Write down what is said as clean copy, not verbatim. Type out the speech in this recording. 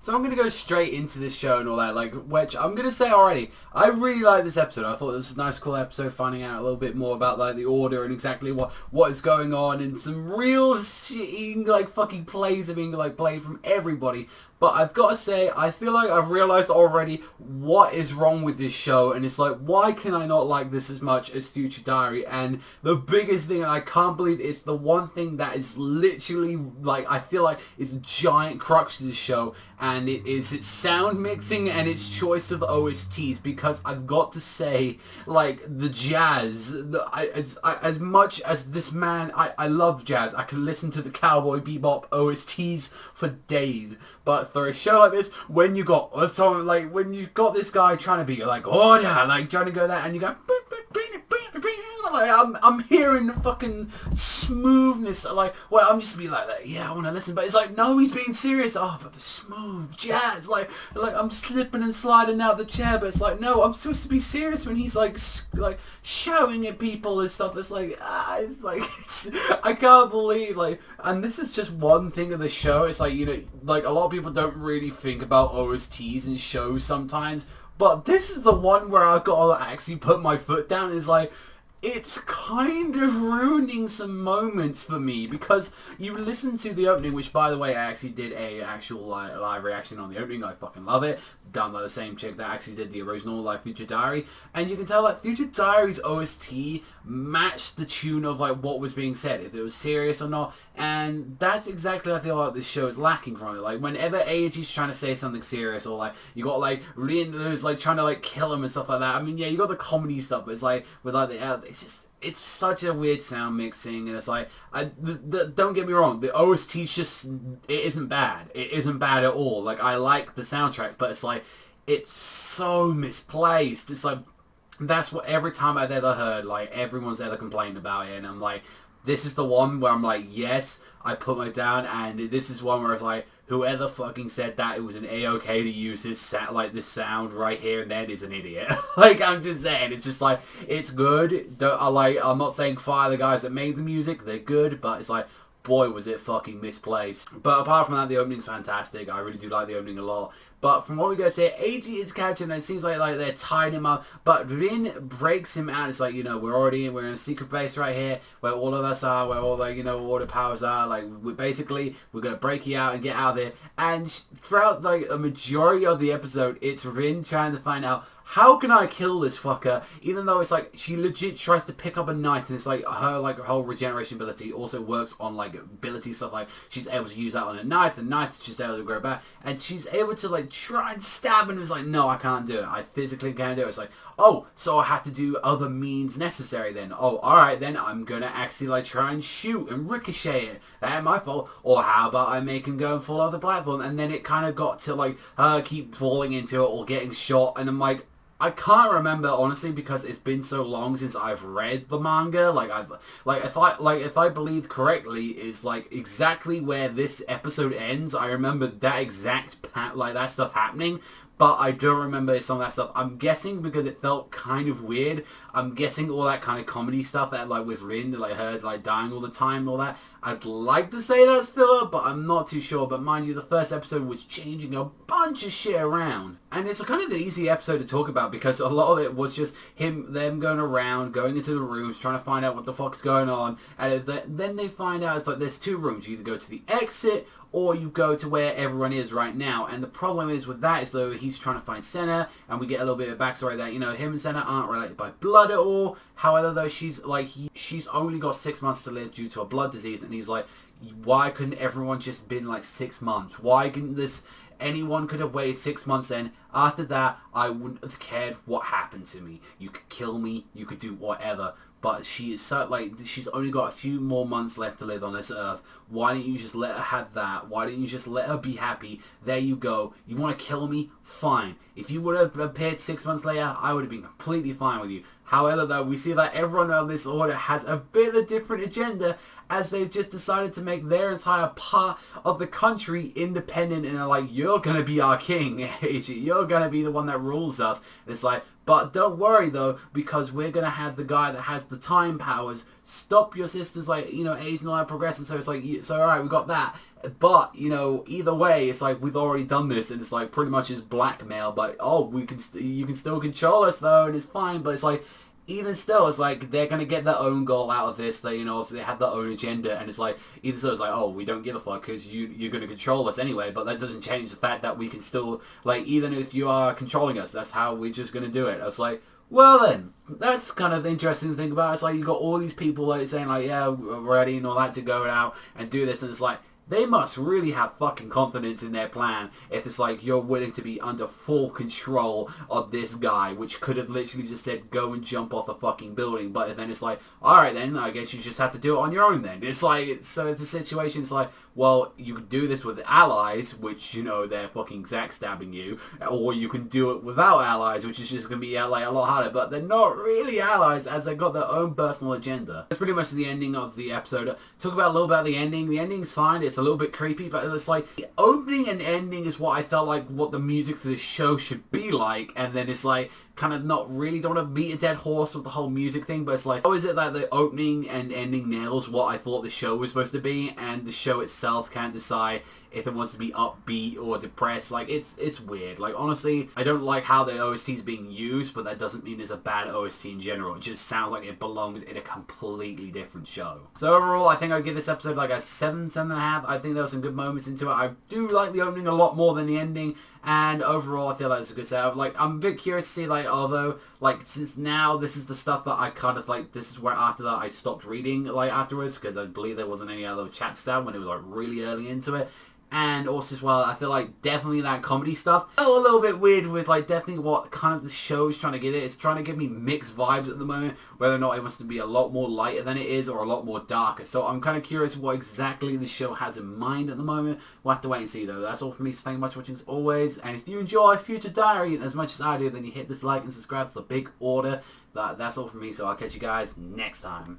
So I'm going to go straight into this show and all that, like, which I'm going to say already, I really like this episode. I thought this was a nice, cool episode, finding out a little bit more about, like, the Order and exactly what is going on, and some real shitty, like, fucking plays are being, like, played from everybody. But I've got to say, I feel like I've realised already what is wrong with this show, and it's like, why can I not like this as much as Future Diary? And the biggest thing, and I can't believe it's the one thing that is literally, like, I feel like is a giant crux to this show, and it is its sound mixing and its choice of OSTs, because I've got to say, like, the jazz, as much as this man, I love jazz. I can listen to the Cowboy Bebop OSTs for days. But for a show like this, when you got someone like when you got this guy trying to be like order, like trying to go that, and you go, like, I'm hearing the fucking smoothness. Like, well, I'm just be like that. Yeah, I want to listen, but it's like, no, he's being serious. Oh, but the smooth jazz, like I'm slipping and sliding out the chair, but it's like, no, I'm supposed to be serious when he's like shouting at people and stuff. It's like, I can't believe, like, and this is just one thing of the show. It's like, you know, like a lot of people don't really think about OSTs in shows sometimes, but this is the one where I've got to actually put my foot down. It's like, it's kind of ruining some moments for me, because you listen to the opening, which, by the way, I actually did a actual live reaction on the opening. I fucking love it. Done by the same chick that actually did the original Future Diary, and you can tell that Future Diary's OST matched the tune of like what was being said, if it was serious or not, and that's exactly I feel like this show is lacking from it. Like, whenever Eiichi's trying to say something serious, or like you got like Rin who's like trying to like kill him and stuff like that. I mean, yeah, you got the comedy stuff, but it's like with like it's such a weird sound mixing, and it's like, don't get me wrong, the OST's just, it isn't bad. It isn't bad at all. Like, I like the soundtrack, but it's like, it's so misplaced. It's like, that's what every time I've ever heard, like, everyone's ever complained about it, and I'm like, this is the one where I'm like, yes, I put my down, and this is one where it's like, whoever fucking said that it was an A-okay to use this sound right here and then is an idiot. Like, I'm just saying, it's just like, it's good. I'm not saying fire the guys that made the music, they're good, but it's like, boy, was it fucking misplaced. But apart from that, the opening's fantastic. I really do like the opening a lot. But from what we gotta say, Eiji is catching, it seems like they're tying him up, but Rin breaks him out. It's like, you know, we're in a secret base right here, where all of us are, where all the, you know, all the powers are, like, we're gonna break you out and get out of there. And throughout, like, a majority of the episode, it's Rin trying to find out, how can I kill this fucker? Even though it's like, she legit tries to pick up a knife, and it's like, her whole regeneration ability also works on, like, ability stuff, like, she's able to use that on a knife, the knife she's able to grow back, and she's able to, like, try and stab him. It's like, no, I can't do it. I physically can't do it. It's like, oh, so I have to do other means necessary then. Oh, alright then, I'm gonna actually, like, try and shoot and ricochet it. That ain't my fault. Or how about I make him go and fall off the platform? And then it kind of got to, like, her keep falling into it or getting shot, and I'm like, I can't remember, honestly, because it's been so long since I've read the manga. If I believe correctly, is like exactly where this episode ends. I remember that exact that stuff happening, but I don't remember some of that stuff. I'm guessing because it felt kind of weird. I'm guessing all that kind of comedy stuff that, like, with Rin, like, her, like, dying all the time and all that. I'd like to say that's filler, but I'm not too sure. But mind you, the first episode was changing a bunch of shit around. And it's kind of an easy episode to talk about, because a lot of it was just them going around, going into the rooms, trying to find out what the fuck's going on. And then they find out it's like there's two rooms. You either go to the exit, or you go to where everyone is right now. And the problem is with that is, though, he's trying to find Senna, and we get a little bit of backstory that, you know, him and Senna aren't related by blood at all. However, though, she's only got 6 months to live due to a blood disease, and he's like, why couldn't everyone just been like 6 months? Why couldn't anyone could have waited 6 months then? After that, I wouldn't have cared what happened to me. You could kill me, you could do whatever. But she is so, like, she's only got a few more months left to live on this earth. Why didn't you just let her have that? Why didn't you just let her be happy? There you go. You want to kill me? Fine. If you would have appeared 6 months later, I would have been completely fine with you. However, though, we see that everyone on this order has a bit of a different agenda, as they've just decided to make their entire part of the country independent, and are like, you're going to be our king, you're going to be the one that rules us. And it's like, but don't worry though, because we're going to have the guy that has the time powers stop your sister's, like, you know, age and all that progressing. So it's like, so alright, we got that. But, you know, either way, it's like we've already done this, and it's like pretty much is blackmail. But oh, you can still control us though, and it's fine. But it's like, even still, it's like they're gonna get their own goal out of this. They, you know, so they have their own agenda, and it's like even so, it's like, oh, we don't give a fuck because you're gonna control us anyway. But that doesn't change the fact that we can still, like, even if you are controlling us, that's how we're just gonna do it. It's like, well then, that's kind of the interesting thing about it. It's like you got all these people like saying like, yeah, we're ready and all that to go out and do this, and it's like, they must really have fucking confidence in their plan if it's like you're willing to be under full control of this guy, which could have literally just said go and jump off a fucking building, but then it's like, alright then, I guess you just have to do it on your own then. It's like, so it's a situation, it's like, well, you could do this with allies, which, you know, they're fucking stabbing you, or you can do it without allies, which is just going to be like a lot harder, but they're not really allies as they've got their own personal agenda. That's pretty much the ending of the episode. Talk about a little about the ending. The ending's fine, it's a little bit creepy, but it's like, the opening and ending is what I felt like what the music for the show should be like, and then it's like, kind of not really, don't want to beat a dead horse with the whole music thing, but it's like, how is it that the opening and ending nails what I thought the show was supposed to be, and the show itself can't decide if it wants to be upbeat or depressed? Like, it's weird. Like, honestly, I don't like how the OST is being used, but that doesn't mean it's a bad OST in general. It just sounds like it belongs in a completely different show. So overall, I think I'd give this episode like a 7, 7.5. I think there were some good moments into it. I do like the opening a lot more than the ending, and overall, I feel like it's a good setup. Like, I'm a bit curious to see, like, although, like, since now this is the stuff that I kind of, like, this is where after that I stopped reading, like, afterwards, because I believe there wasn't any other chapters out when it was, like, really early into it. And also as well, I feel like definitely that comedy stuff, a little bit weird with like definitely what kind of the show is trying to get it. It's trying to give me mixed vibes at the moment, whether or not it wants to be a lot more lighter than it is or a lot more darker. So I'm kind of curious what exactly the show has in mind at the moment. We'll have to wait and see though. That's all from me, so thank you much for watching as always. And if you enjoy Future Diary as much as I do, then you hit this like and subscribe for the big order. That's all from me, so I'll catch you guys next time.